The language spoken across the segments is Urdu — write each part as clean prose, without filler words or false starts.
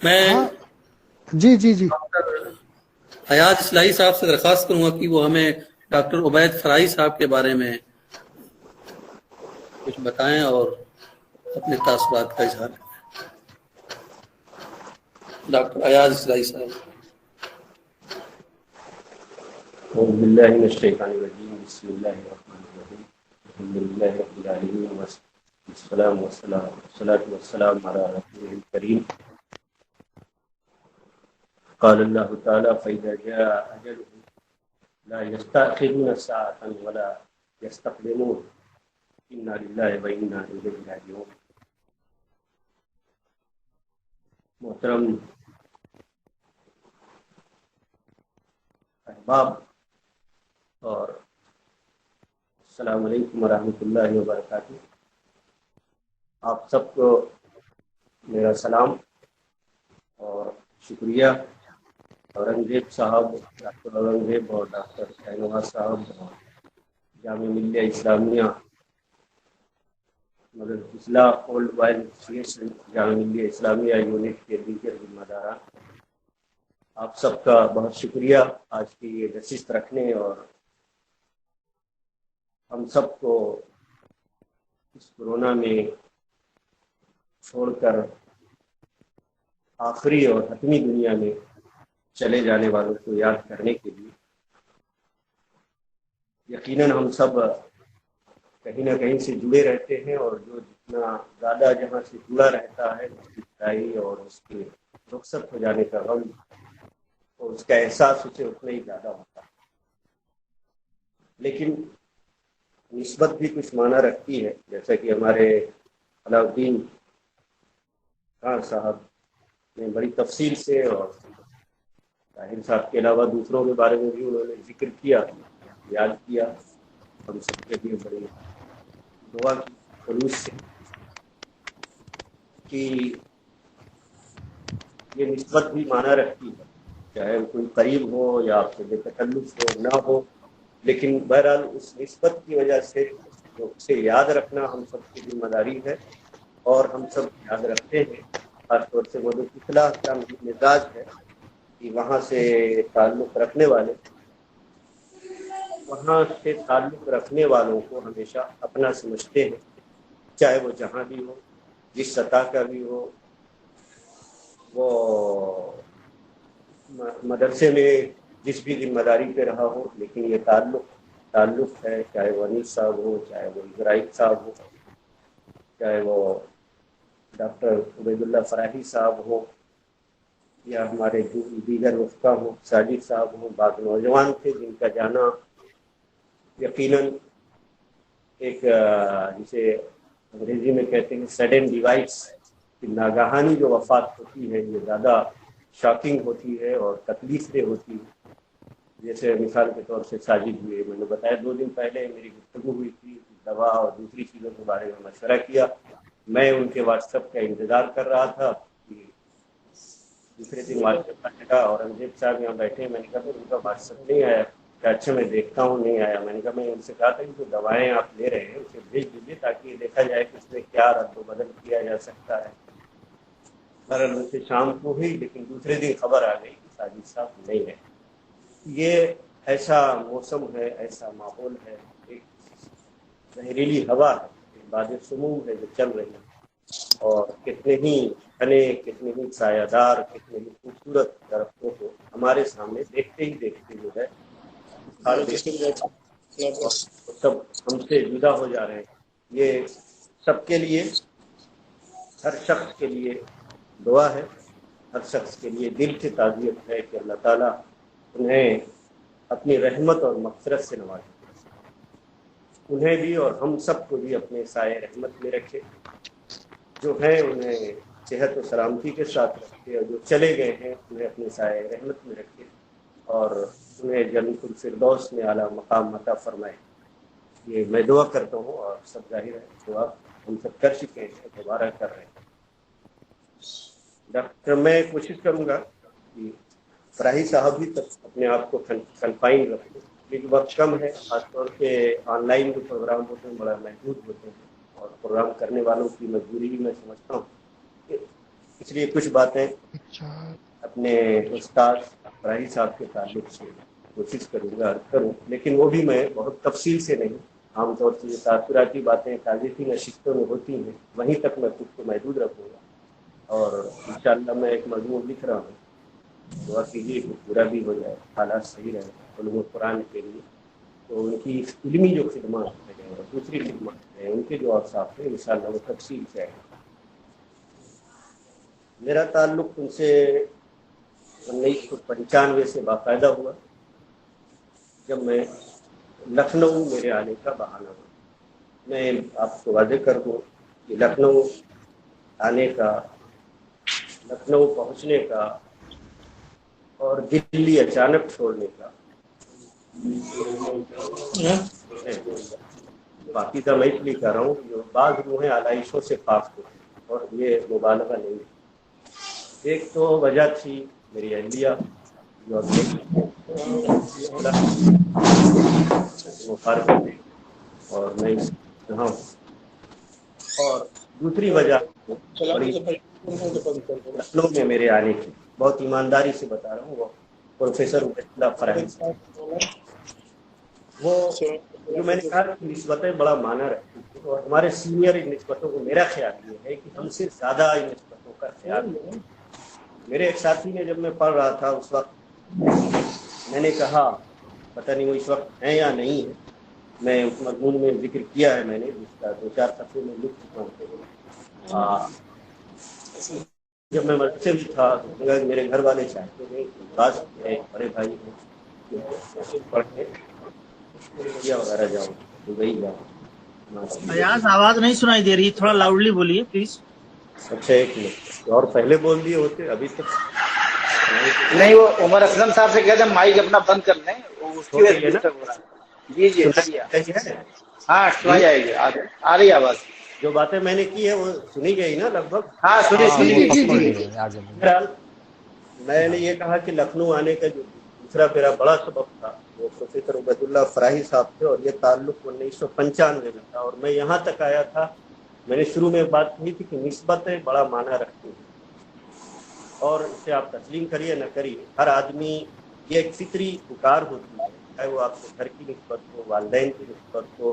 میں ہاں جی جی جی ڈاکٹر ایاز اصلاحی صاحب سے درخواست کروں گا کہ وہ ہمیں ڈاکٹر عبید فرائی صاحب کے بارے میں کچھ بتائیں اور اپنے تاثرات کا اظہار کریں۔ ڈاکٹر ایاز اصلاحی صاحب۔ اعوذ باللہ من الشیطان الرجیم، بسم اللہ الرحمن الرحیم، الحمد للہ رب العالمین، والصلاة والسلام علی رسولہ الکریم۔ قال اللہ تعالی فإذا جاء أجلهم لا يستأخرون ساعة ولا يستقدمون إنا لله وإنا إليه راجعون۔ محترم احباب اور السلام علیکم ورحمۃ اللہ وبرکاتہ۔ آپ سب کو میرا سلام اور شکریہ۔ اورنگزیب صاحب، ڈاکٹر اورنگزیب اور ڈاکٹر شاہنواز صاحب اور جامعہ ملیہ اسلامیہ مدر اضلاع old while association Jamia Millia Islamia unit کے دیگر ذمہ داران، آپ سب کا بہت شکریہ آج کی یہ نشست رکھنے اور ہم سب کو اس کورونا میں چھوڑ کر آخری اور حتمی دنیا میں چلے جانے والوں کو یاد کرنے کے لیے۔ یقیناً ہم سب کہیں نہ کہیں سے جڑے رہتے ہیں، اور جو جتنا زیادہ جہاں سے جڑا رہتا ہے اس کی جدائی اور اس کے رخصت ہو جانے کا غم اور اس کا احساس اسے اتنا ہی زیادہ ہوتا ہے۔ لیکن نسبت بھی کچھ معنی رکھتی ہے، جیسا کہ ہمارے علاء الدین خان صاحب نے بڑی تفصیل سے اور طاہر صاحب کے علاوہ دوسروں کے بارے میں بھی انہوں نے ذکر کیا، یاد کیا، ہم سب کے لیے بڑی دعا کی خلوص سے کہ یہ نسبت بھی معنی رکھتی ہے، چاہے کوئی قریب ہو یا آپ سے بے تکلف ہو نہ ہو، لیکن بہرحال اس نسبت کی وجہ سے اسے یاد رکھنا ہم سب کی ذمہ داری ہے، اور ہم سب یاد رکھتے ہیں۔ خاص طور سے وہ جو پچھلا کا مزاج ہے کہ وہاں سے تعلق رکھنے والوں کو ہمیشہ اپنا سمجھتے ہیں، چاہے وہ جہاں بھی ہو، جس سطح کا بھی ہو۔ وہ مدرسے میں جس بھی ذمہ داری پہ رہا ہو، لیکن یہ تعلق ہے، چاہے وہ انیس صاحب ہو، چاہے وہ ابراہیم صاحب ہو، چاہے وہ ڈاکٹر عبید اللہ فراہی صاحب ہو، یا ہمارے دیگر رفقا ہوں، ساجد صاحب ہوں، بعض نوجوان تھے جن کا جانا یقیناً ایک جسے انگریزی میں کہتے ہیں سڈن ڈیوائس، ناگہانی جو وفات ہوتی ہے یہ زیادہ شاکنگ ہوتی ہے اور تکلیف دہ ہوتی ہے۔ جیسے مثال کے طور سے ساجد ہوئے، میں نے بتایا 2 دن پہلے میری گفتگو ہوئی تھی، دوا اور دوسری چیزوں کے بارے میں مشورہ کیا، میں ان کے واٹس ایپ کا انتظار کر رہا تھا کہ دوسرے دن واٹس ایپ آنے کا، اورنگزیب صاحب یہاں بیٹھے، میں نے کہا ان کا واٹس ایپ نہیں آیا، کہ اچھا میں دیکھتا ہوں نہیں آیا۔ میں نے کہا میں ان سے کہا تھا کہ جو دوائیں آپ لے رہے ہیں اسے بھیج دیجیے تاکہ یہ دیکھا جائے کہ اس میں کیا رد و بدل کیا جا سکتا ہے۔ ان سے شام کو ہوئی، لیکن دوسرے دن خبر آ گئی کہ ساجد صاحب نہیں ہے۔ یہ ایسا موسم ہے، ایسا ماحول ہے، ایک زہریلی ہوا ہے، ایک باد سموم ہے جو چل رہی ہے، اور کتنے ہی گھنے، کتنے ہی سایہ دار، کتنے ہی خوبصورت درختوں کو ہمارے سامنے دیکھتے ہی دیکھتے جو ہے سب ہم سے جدا ہو جا رہے ہیں۔ یہ سب کے لیے، ہر شخص کے لیے دعا ہے، ہر شخص کے لیے دل سے تعزیت ہے کہ اللہ تعالیٰ انہیں اپنی رحمت اور مغفرت سے نوازے، انہیں بھی اور ہم سب کو بھی اپنے سائے رحمت میں رکھے، جو ہیں انہیں صحت و سلامتی کے ساتھ رکھے، اور جو چلے گئے ہیں انہیں اپنے سائے رحمت میں رکھے، اور انہیں جنت الفردوس میں اعلیٰ مقام عطا فرمائے۔ یہ میں دعا کرتا ہوں، اور سب ظاہر ہے دعا ہم سب کر چکے ہیں، دوبارہ کر رہے ہیں۔ ڈاکٹر میں کوشش کروں گا کہ فراہی صاحب بھی اپنے آپ کو کنفائن رکھیں، کیونکہ وقت کم ہے، خاص طور پہ آن لائن جو پروگرام ہوتے ہیں بڑا محدود ہوتے ہیں، اور پروگرام کرنے والوں کی مجبوری بھی میں سمجھتا ہوں کہ اس لیے کچھ باتیں اپنے استاد فرائی صاحب کے تعلق سے کوشش کروں گا کروں، لیکن وہ بھی میں بہت تفصیل سے نہیں، عام طور سے یہ تاثراتی باتیں تعلیمی نشستوں میں ہوتی ہیں وہیں تک میں خود کو محدود رکھوں گا، اور انشاءاللہ میں ایک مضمون لکھ رہا ہوں، دعا کیجیے کہ پورا بھی ہو جائے، حالات صحیح رہے علوم قرآن کے لیے، تو ان کی علمی جو خدمات ہیں اور دوسری خدمات ہیں ان کے جو اوصاف ہیں انشاءاللہ وہ تفصیل سے آئے. میرا تعلق ان سے 1995 سے باقاعدہ ہوا، جب میں لکھنؤ میرے آنے کا بہانہ ہوا. میں آپ کو واضح کر دوں کہ لکھنؤ آنے کا، لکھنؤ پہنچنے کا اور دلی اچانک چھوڑنے کا باقی کا میں اس لیے کہہ رہا ہوں کہ جو بعض روحیں آلائشوں سے پاک ہوتی ہیں، اور یہ مبالغہ نہیں ہے. ایک تو وجہ تھی میری اہلیہ جو وہ فارغ ہوئی اور میں یہاں ہوں، اور دوسری وجہ بڑی لکھنؤ میں میرے آنے کی، بہت ایمانداری سے بتا رہا ہوں، وہ پروفیسر عبید اللہ فرائی وہ جو میں نے کہا کہ نسبتیں بڑا معنی رکھتی تھی، اور ہمارے سینئر ان نسبتوں کو میرا خیال یہ ہے کہ ہم سے زیادہ ان نسبتوں کا خیال کریں. میرے ایک ساتھی نے جب میں پڑھ رہا تھا اس وقت میں نے کہا، پتہ نہیں وہ اس وقت ہیں یا نہیں ہے، میں اس مضمون میں ذکر کیا ہے، میں نے جس کا 2-4 صفحے میں لکھ چکا ہوں. جب میں مدرسے میں تھا تو میرے گھر والے چاہتے تھے کہ بعض میرے بڑے بھائی ہیں پڑھ کے انڈیا وغیرہ جاؤ، دبئی جاؤ. ایاز آواز نہیں سنائی دے رہی، تھوڑا لاؤڈلی بولیے پلیز. اچھا ایک منٹ، اور پہلے بول دیے ہوتے ابھی تک نہیں، وہ عمر اسلم صاحب سے کہتے ہیں مائک اپنا بند کر لیں، اس کی وجہ سے ڈسٹرب ہو رہا ہے. جی جی ہے. ہاں سنا جائے گی، آ رہی آواز. جو باتیں میں نے کی ہے وہ سنی گئی نا لگ بھگ. ہاں سنی جی جی جی بہرحال میں نے یہ کہا کہ لکھنؤ آنے کا جو دوسرا میرا بڑا سبب تھا وہ پروفیسر عبید اللہ فرائی صاحب تھے، اور یہ تعلق 1995 میں تھا، اور میں یہاں تک آیا تھا. میں نے شروع میں بات کی تھی کہ نسبتیں بڑا معنی رکھتی ہیں، اور اس سے آپ تسلیم کریے نہ کریے، ہر آدمی یہ ایک فطری پکار ہوتی ہے، چاہے وہ آپ کے گھر کی نسبت ہو، والدین کی نسبت ہو،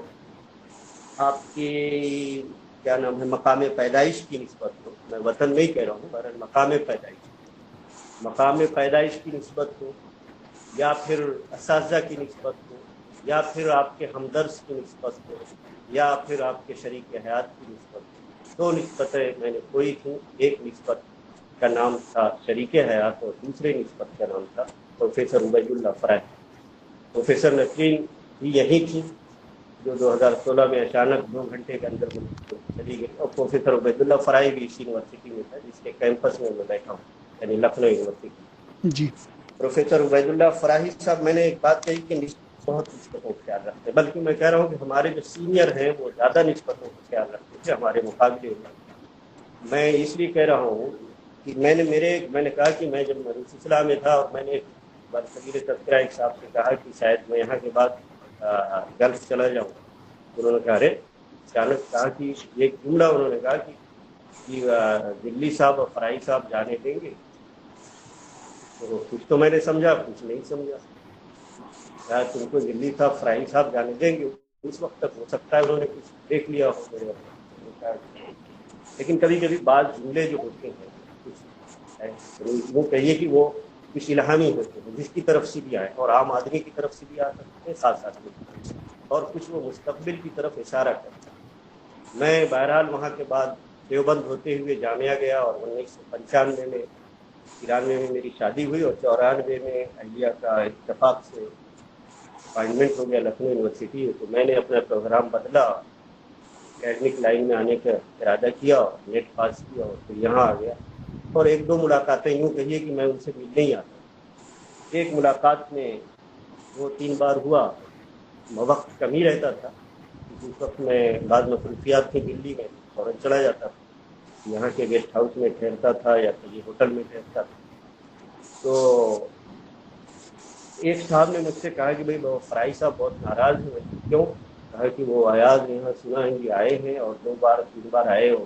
آپ کی کیا نام ہے مقام پیدائش کی نسبت ہو. میں وطن نہیں کہہ رہا ہوں، بہرحال مقام پیدائش کی نسبت ہو، یا پھر اساتذہ کی نسبت ہو، یا پھر آپ کے ہمدرس کی نسبت ہو، یا پھر آپ کے شریک حیات کی نسبت ہو. 2 نسبتیں میں نے کوئی تھیں، ایک نسبت کا نام تھا شریک حیات اور دوسرے نسبت کا نام تھا پروفیسر عبید اللہ فرائی. پروفیسر نسرین بھی یہی تھی جو 2016 میں اچانک 2 گھنٹے کے اندر چلی گئی، اور پروفیسر عبید اللہ فرائی بھی اسی یونیورسٹی میں تھا جس کے کیمپس میں بیٹھا ہوں، یعنی لکھنؤ یونیورسٹی. جی پروفیسر عبید اللہ فرائی صاحب، میں نے ایک بات کہی کہ بہت نسبتوں کا خیال رکھتے ہیں، بلکہ میں کہہ رہا ہوں کہ ہمارے جو سینئر ہیں وہ زیادہ نسبتوں کا خیال رکھتے تھے ہمارے مقابلے میں. میں اس لیے کہہ رہا ہوں کہ میں نے کہا کہ میں جب مدرسہ اصلاح میں تھا اور میں نے وزیر تذکرہ ایک صاحب سے کہا کہ شاید میں یہاں کے بعد گلف چلا جاؤں، انہوں نے کہا ارے اچانک کہا کہ ایک جملہ انہوں نے کہا کہ دلی صاحب اور فرائی صاحب جانے دیں گے. تو کچھ تو میں نے سمجھا، کچھ نہیں سمجھا. کیا تم کو دلی صاحب فرائی صاحب جانے دیں گے؟ اس وقت تک ہو سکتا ہے انہوں نے کچھ دیکھ لیا ہو میرے وقت. لیکن کبھی کبھی بعض جملے جو ہوتے ہیں کچھ وہ کہیے کہ وہ کچھ الہامی ہوتے ہیں، جس کی طرف سے بھی آئے، اور عام آدمی کی طرف سے بھی آ سکتے ہیں ساتھ ساتھ میں، اور کچھ وہ مستقبل کی طرف اشارہ کرتے ہیں. میں بہرحال وہاں کے بعد دیوبند ہوتے ہوئے جامعہ گیا، اور 1995 میں 93 میں میری شادی ہوئی، اور 94 میں اہلیہ کا اتفاق سے اپائنٹمنٹ ہو گیا لکھنؤ یونیورسٹی. تو میں نے اپنا پروگرام بدلا، اکیڈمک لائن میں آنے کا ارادہ کیا، نیٹ پاس کیا اور پھر یہاں آ گیا. اور 1-2 ملاقاتیں یوں کہیے کہ میں ان سے ملنے ہی آتا. ایک ملاقات میں 2-3 بار ہوا، وقت کم ہی رہتا تھا، اس وقت میں بعض مصروفیات تھیں دلی میں، فوراً چلا جاتا تھا، یہاں کے گیسٹ ہاؤس میں ٹھہرتا تھا یا کسی ہوٹل میں ٹھہرتا تھا. تو ایک صاحب نے مجھ سے کہا کہ بھائی فرائی صاحب بہت ناراض ہوئے. کیوں؟ کہا کہ وہ ایاز یہاں سنا ہے کہ آئے ہیں اور 2-3 بار آئے اور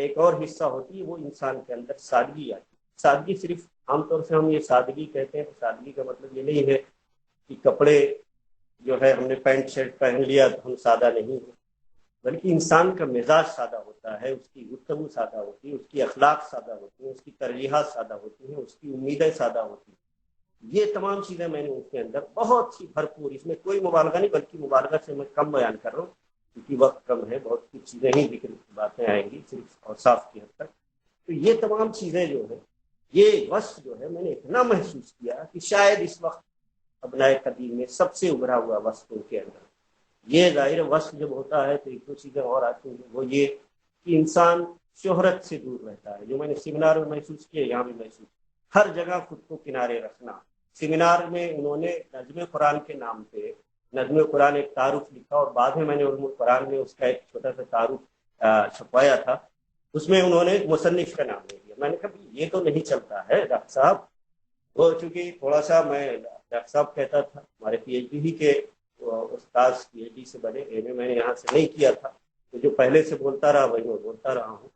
ایک اور حصہ ہوتی ہے، وہ انسان کے اندر سادگی آتی ہے۔ سادگی صرف عام طور سے ہم یہ سادگی کہتے ہیں، سادگی کا مطلب یہ نہیں ہے کہ کپڑے جو ہے ہم نے پینٹ شرٹ پہن لیا تو ہم سادہ نہیں ہیں، بلکہ انسان کا مزاج سادہ ہوتا ہے، اس کی گفتگو سادہ ہوتی ہے، اس کی اخلاق سادہ ہوتی ہیں، اس کی ترجیحات سادہ ہوتی ہیں، اس کی امیدیں سادہ ہوتی ہیں۔ یہ تمام چیزیں میں نے اس کے اندر بہت سی بھرپور، اس میں کوئی مبالغہ نہیں، بلکہ مبالغہ سے میں کم بیان کر رہا ہوں کیونکہ وقت کم ہے، بہت سی چیزیں ہی ذکر کی باتیں آئیں گی صرف اور صاف کی حد تک۔ تو یہ تمام چیزیں جو ہے، یہ وصف جو ہے میں نے اتنا محسوس کیا کہ شاید اس وقت ابنائے قدیم میں سب سے ابھرا ہوا وصف ان کے اندر۔ یہ ظاہر وصف جب ہوتا ہے تو ایک دو چیزیں اور آتی ہیں، وہ یہ کہ انسان شہرت سے دور رہتا ہے، جو میں نے سیمینار میں محسوس کیا، یہاں بھی محسوس، ہر جگہ خود کو کنارے رکھنا۔ سیمینار میں انہوں نے نظم قرآن کے نام پہ نظم قرآن ایک تعارف لکھا، اور بعد میں نے علوم قرآن میں اس کا ایک چھوٹا سا تعارف چھپوایا تھا، اس میں انہوں نے مصنف کا نام لے دیا۔ میں نے کہا یہ تو نہیں چلتا ہے ڈاکٹر صاحب، وہ چونکہ تھوڑا سا میں ڈاکٹر صاحب کہتا تھا، ہمارے پی ایچ ڈی کے استاد پی ایچ ڈی سے بنے، ایم اے میں نے یہاں سے نہیں کیا تھا، تو جو پہلے سے بولتا رہا وہی میں بولتا رہا ہوں۔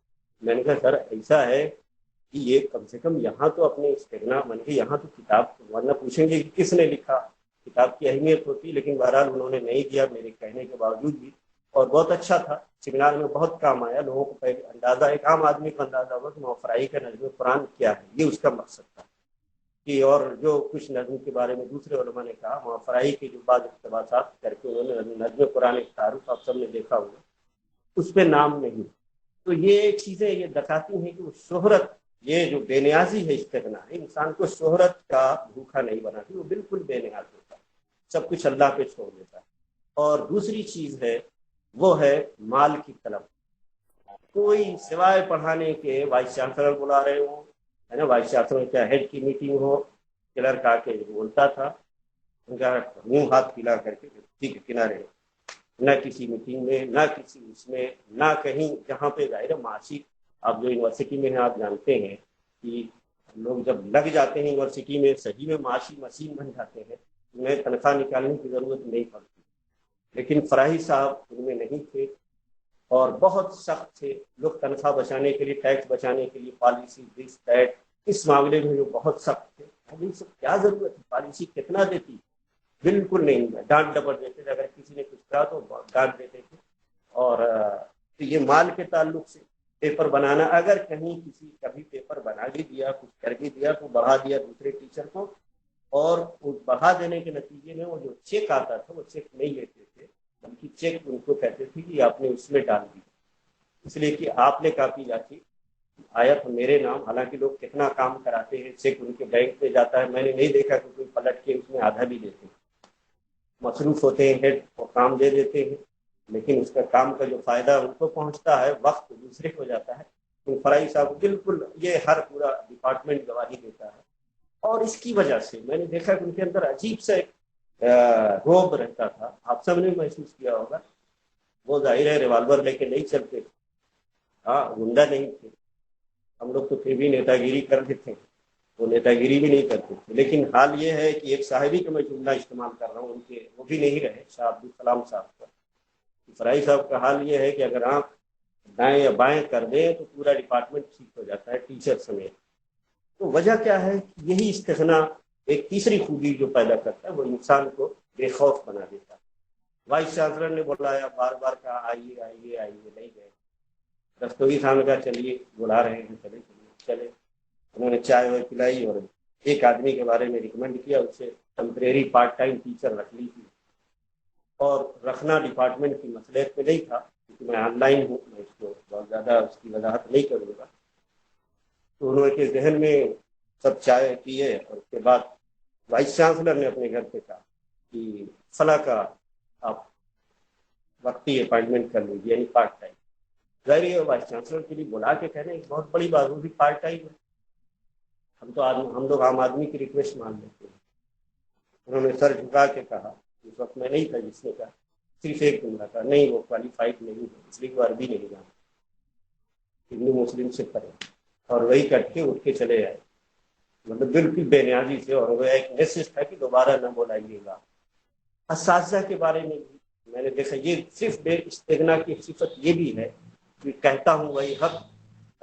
میں نے کہا سر ایسا ہے کہ یہ کم سے کم یہاں تو اپنے استغنا من کے یہاں تو کتاب، ورنہ پوچھیں گے کہ کس نے لکھا، کتاب کی اہمیت ہوتی، لیکن بہرحال انہوں نے نہیں دیا میرے کہنے کے باوجود بھی، اور بہت اچھا تھا، سیمینار میں بہت کام آیا، لوگوں کو پہلے اندازہ، ایک عام آدمی کو اندازہ ہوا کہ موفرائی کا نظم قرآن کیا ہے، یہ اس کا مقصد تھا کہ، اور جو کچھ نظم کے بارے میں دوسرے علماء نے کہا، موفرائی کے جو بعض اقتباسات کر کے انہوں نے نظم قرآن ایک تعارف آپ سب نے دیکھا ہوگا، اس پہ نام نہیں۔ تو یہ چیزیں یہ بتاتی ہیں کہ وہ شہرت، یہ جو بے نیازی ہے استغنا ہے، انسان کو شہرت کا بھوکا نہیں بناتی، وہ بالکل بے نیاز ہوتا ہے، سب کچھ اللہ پہ چھوڑ دیتا ہے۔ اور دوسری چیز ہے وہ ہے مال کی طلب۔ کوئی سوائے پڑھانے کے، وائس چانسلر بلا رہے ہوں، ہے نا، وائس چانسلر کیا ہیڈ کی میٹنگ ہو، کلرک آ کے بولتا تھا، ان کا منہ ہاتھ پھیلا کر کے ٹھیک کنارے، نہ کسی میٹنگ میں، نہ کسی اس میں، نہ کہیں جہاں پہ ظاہر معاشی، آپ جو یونیورسٹی میں ہیں آپ جانتے ہیں کہ لوگ جب لگ جاتے ہیں یونیورسٹی میں، صحیح میں معاشی مشین بن جاتے ہیں، انہیں تنخواہ نکالنے کی ضرورت نہیں پڑتی، لیکن فراہی صاحب ان میں نہیں تھے، اور بہت سخت تھے لوگ، تنخواہ بچانے کے لیے، ٹیکس بچانے کے لیے، پالیسی دس دیٹ، اس معاملے میں جو بہت سخت تھے۔ ابھی سب کیا ضرورت ہے، پالیسی کتنا دیتی، بالکل نہیں، ڈانٹ ڈپٹ دیتے تھے، اگر کسی نے کچھ کہا تو ڈانٹ دیتے تھے۔ اور یہ مال کے تعلق سے پیپر بنانا، اگر کہیں کسی کبھی پیپر بنا بھی دیا، کچھ کر بھی دیا تو بڑھا دیا دوسرے ٹیچر کو، اور بڑھا دینے کے نتیجے میں وہ جو چیک آتا تھا وہ چیک نہیں لیتے تھے، بلکہ چیک ان کو کہتے تھے کہ آپ نے اس میں ڈال دی، اس لیے کہ آپ نے کاپی جاتی آیا تھا میرے نام، حالانکہ لوگ کتنا کام کراتے ہیں، چیک ان کے بینک پہ جاتا ہے، میں نے نہیں دیکھا کہ کوئی پلٹ کے اس میں آدھا بھی دیتے ہیں، مصروف ہوتے ہیں ہیڈ، وہ کام دے دیتے ہیں، لیکن اس کا کام کا جو فائدہ ان کو پہنچتا ہے، وقت دوسرے کو جاتا ہے۔ تو فرائی صاحب بالکل یہ ہر پورا ڈپارٹمنٹ گواہی دیتا ہے، اور اس کی وجہ سے میں نے دیکھا کہ ان کے اندر عجیب سے روب رہتا تھا، آپ سب نے محسوس کیا ہوگا، وہ ظاہر ہے ریوالور لے کے نہیں چلتے، ہاں گنڈا نہیں تھے، ہم لوگ تو پھر بھی نیتا گیری کر دیتے ہیں، وہ نیتا گیری بھی نہیں کرتے تھے، لیکن حال یہ ہے کہ ایک صاحبی کا میں جملہ استعمال کر رہا ہوں، ان کے وہ بھی نہیں رہے، شاہ عبدالسلام صاحب کا، فرائی صاحب کا حال یہ ہے کہ اگر آپ دائیں یا بائیں کر دیں تو پورا ڈپارٹمنٹ ٹھیک ہو جاتا ہے، ٹیچر سمیت۔ تو وجہ کیا ہے، یہی استغنا ایک تیسری خوبی جو پیدا کرتا ہے، وہ انسان کو بے خوف بنا دیتا ہے۔ وائس چانسلر نے بلایا، بار بار کہا آئیے آئیے آئیے، نہیں گئے، دستوری صاحب نے کہا چلیے بلا رہے ہیں، چلے چلے، انہوں نے چائے وائے پلائی، اور ایک آدمی کے بارے میں ریکمینڈ کیا، اسے ٹیمپریری پارٹ ٹائم ٹیچر رکھ لی تھی، اور رکھنا ڈپارٹمنٹ کی مصلحت میں نہیں تھا، کیونکہ میں آن لائن ہوں، میں اس کو بہت زیادہ اس کی وضاحت نہیں کروں گا۔ تو انہوں کے ذہن میں سب چائے پیے، اور اس کے بعد وائس چانسلر نے اپنے گھر پہ کہا کہ فلاں کا آپ وقتی اپائنٹمنٹ کر لیجیے، یعنی پارٹ ٹائم۔ ظاہر ہے وائس چانسلر کے لیے بلا کے کہنا ایک بہت بڑی بات، وہ بھی پارٹ ٹائم ہے، ہم لوگ عام آدمی کی ریکویسٹ مان لیتے ہیں۔ انہوں نے سر جھکا کے کہا، اس وقت میں نہیں تھا جس نے کہا، صرف ایک جملہ تھا، نہیں وہ کوالیفائڈ نہیں ہے، اس لیے وہ عربی نہیں جانتا، ہندو مسلم سے پڑھے، اور وہی کٹ کے اٹھ کے چلے آئے، مطلب بالکل بے نیازی سے، اور وہ ایک میسج تھا کہ دوبارہ نہ بلائیے گا۔ اساتذہ کے بارے میں بھی میں نے دیکھا، یہ صرف بے استغنا کی صفت یہ بھی ہے کہ کہتا ہوں وہی حق،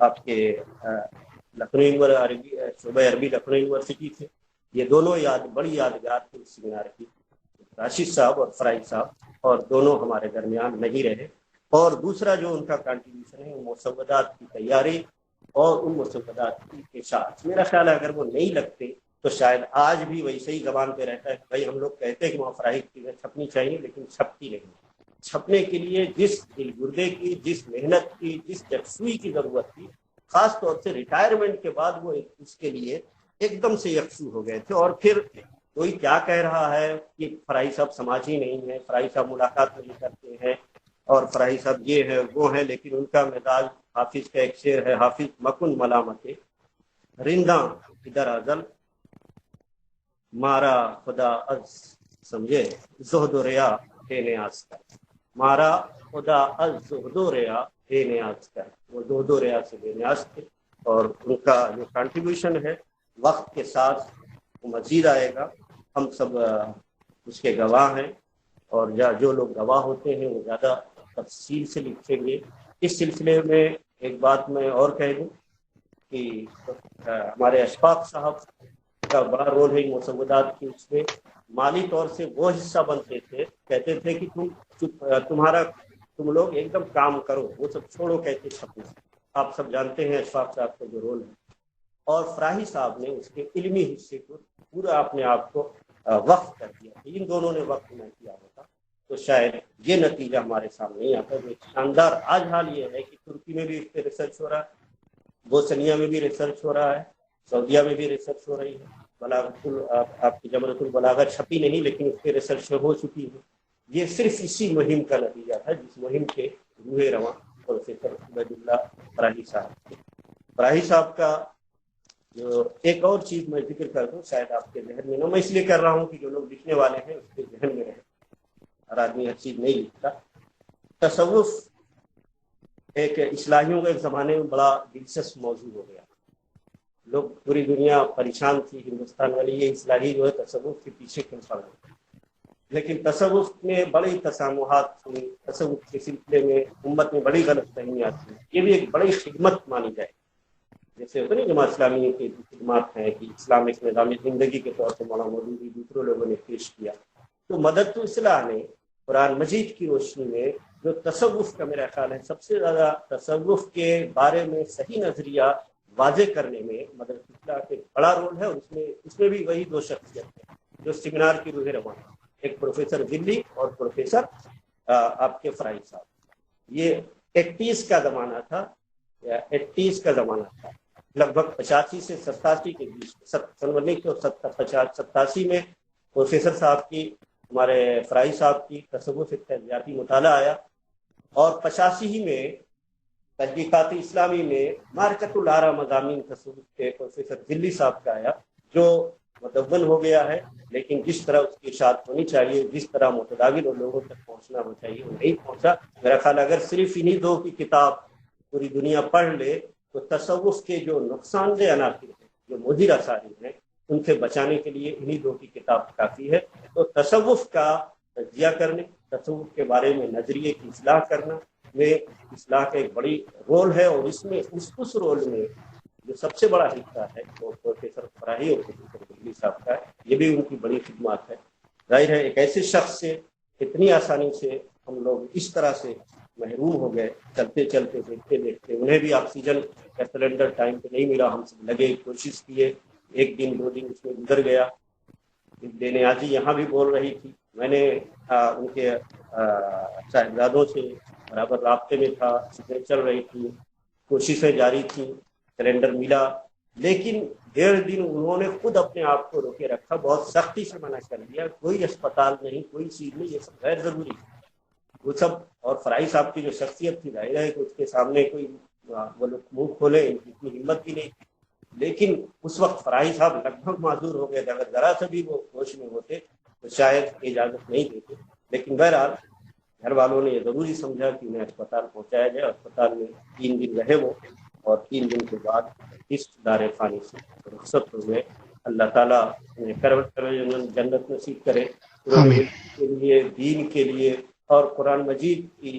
آپ کے لکھنؤ شعبہ عربی لکھنؤ یونیورسٹی سے. یہ دونوں بڑی یادگار تھی اس سیمینار کی. راشد صاحب اور فرائض صاحب، اور دونوں ہمارے درمیان نہیں رہے. اور دوسرا جو ان کا کنٹریبیوشن ہے وہ مسودات کی تیاری اور ان مسودات کی اشاعت. میرا خیال ہے اگر وہ نہیں لگتے تو شاید آج بھی ویسے ہی زبان پہ رہتا ہے. بھائی ہم لوگ کہتے ہیں کہ وہاں فراہی چیزیں چھپنی چاہیے لیکن چھپتی نہیں. چھپنے کے لیے جس دل گردے کی، جس محنت کی، جس یکسوئی کی ضرورت تھی، خاص طور سے ریٹائرمنٹ کے بعد وہ اس کے لیے ایک دم سے یکسو ہو گئے تھے. اور پھر کوئی کیا کہہ رہا ہے کہ فراہی صاحب سماجی نہیں ہے، فراہی صاحب ملاقات نہیں کرتے ہیں، اور فراہی صاحب یہ ہے وہ ہے، لیکن ان کا مزاج حافظ کا ایک شعر ہے، حافظ مکن ملامت رنداں ادھر ازل مارا خدا از سمجھے زہد و ریا ہے نیاز کر. مارا خدا از زہد و ریا ہے نیاز کر. وہ زہد و ریا سے بے نیاز تھے، اور ان کا جو کنٹریبیوشن ہے وقت کے ساتھ وہ مزید آئے گا. ہم سب اس کے گواہ ہیں، اور جو لوگ گواہ ہوتے ہیں وہ زیادہ تفصیل سے لکھیں گے. اس سلسلے میں ایک بات میں اور کہہ دوں کہ ہمارے اشفاق صاحب کا بڑا رول ہے مسودات کی. اس میں مالی طور سے وہ حصہ بنتے تھے، کہتے تھے کہ تم لوگ ایک دم کام کرو، وہ سب چھوڑو کہتے چھپو. آپ سب جانتے ہیں اشفاق صاحب کا جو رول ہے. اور فراہی صاحب نے اس کے علمی حصے کو پورا اپنے آپ کو وقف کر دیا. ان دونوں نے وقف نہ کیا ہوتا تو شاید یہ نتیجہ ہمارے سامنے نہیں آتا. جو شاندار آج حال یہ ہے کہ ترکی میں بھی اس پہ ریسرچ ہو رہا ہے، بوسنیا میں بھی ریسرچ ہو رہا ہے، سعودیہ میں بھی ریسرچ ہو رہی ہے. بلاغت آپ کی جمرۃ البلاغہ چھپی نہیں لیکن اس پہ ریسرچ ہو چکی ہے. یہ صرف اسی مہم کا نتیجہ تھا جس مہم کے روح رواں پروفیسر عبید اللہ فراہی صاحب. فراہی صاحب کا جو ایک اور چیز میں ذکر کر دوں، شاید آپ کے ذہن میں نہ، میں اس لیے کر رہا ہوں کہ جو لوگ لکھنے والے ہیں اس کے ذہن میں رہے. ہر آدمی ہر چیز نہیں لکھتا. تصوف ایک اصلاحیوں کا ایک زمانے میں بڑا دلچسپ موضوع ہو گیا. لوگ پوری دنیا پریشان تھی، ہندوستان والی یہ اصلاحی جو ہے تصوف کے پیچھے کیوں پڑ گئے. لیکن تصوف میں بڑی تسامحات تھی، تصوف کے سلسلے میں امت میں بڑی غلط فہمیاں تھیں. یہ بھی ایک بڑی خدمت مانی جائے. جیسے ہوتا نہیں جماعت اسلامی کی خدمات ہیں کہ اسلام ایک نظام زندگی کے طور پر مولانا مودودی دوسرے لوگوں نے پیش کیا. تو مدد اصلاح نے قرآن مجید کی روشنی میں جو تصوف کا میرا خیال ہے سب سے زیادہ تصوف کے بارے میں صحیح نظریہ واضح کرنے میں مدد اصلاح کا بڑا رول ہے. اور اس میں بھی وہی دو شخصیت ہیں جو سیمینار کی روح رواں، ایک پروفیسر دلی اور پروفیسر آپ کے فراہی صاحب. یہ 81 کا زمانہ تھا، لگ بھگ 85 سے 87 کے بیچ. 87 میں پروفیسر صاحب کی، ہمارے فراہی صاحب کی تصوف تجزیاتی مطالعہ آیا، اور 85 میں تحقیقات اسلامی میں معرکۃ الآراء مضامین تصوف کے پروفیسر دلی صاحب کا آیا، جو مدون ہو گیا ہے لیکن جس طرح اس کی اشاعت ہونی چاہیے، جس طرح متداول اور لوگوں تک پہنچنا ہو چاہیے وہ نہیں پہنچا. میرا خیال اگر صرف انہی دو کی کتاب پوری دنیا پڑھ لے تو تصوف کے جو نقصان دہ عناصر ہیں، جو مضر اثاری ہیں، ان سے بچانے کے لیے انہی دو کی کتاب کافی ہے. تو تصوف کا تجزیہ کرنے، تصوف کے بارے میں نظریے کی اصلاح کرنا میں اصلاح کا ایک بڑی رول ہے. اور اس میں اس رول میں جو سب سے بڑا حصہ ہے وہ پروفیسر فراہی اور پروفیسر دلی صاحب کا ہے. یہ بھی ان کی بڑی خدمات ہے. ظاہر ہے ایک ایسے شخص سے اتنی آسانی سے ہم لوگ اس طرح سے محروم ہو گئے، چلتے چلتے دیکھتے دیکھتے. انہیں بھی آکسیجن کا سلنڈر ٹائم پہ نہیں ملا. ہم سب لگے، کوشش کیے، 1 دن 2 دن اس میں گزر گیا. بے نیازی یہاں بھی بول رہی تھی، میں نے ان کے صاحبزادوں سے برابر رابطے میں تھا، چیزیں چل رہی تھی، کوششیں جاری تھیں، سلنڈر ملا. لیکن 1.5 دن انہوں نے خود اپنے آپ کو روکے رکھا، بہت سختی سے منع کر دیا، کوئی اسپتال نہیں، کوئی چیز نہیں، یہ سب غیر ضروری ہے وہ سب. اور فراہی صاحب کی جو شخصیت تھی، ظاہر ہے کہ اس کے سامنے کوئی وہ لوگ منہ کھولے، ان کی اتنی ہمت بھی نہیں. لیکن اس وقت فراہی صاحب لگ بھگ معذور ہو گئے تھے. اگر ذرا سے بھی وہ ہوش میں ہوتے تو شاید اجازت نہیں دیتے. لیکن بہرحال گھر والوں نے یہ ضروری سمجھا کہ انہیں اسپتال پہنچایا جائے. اسپتال میں 3 دن رہے وہ، اور 3 دن کے بعد اس دار فانی سے رخصت ہو گئے. اللہ تعالیٰ انہیں جنت نصیب کرے. کے لیے، دین کے لیے اور قرآن مجید کی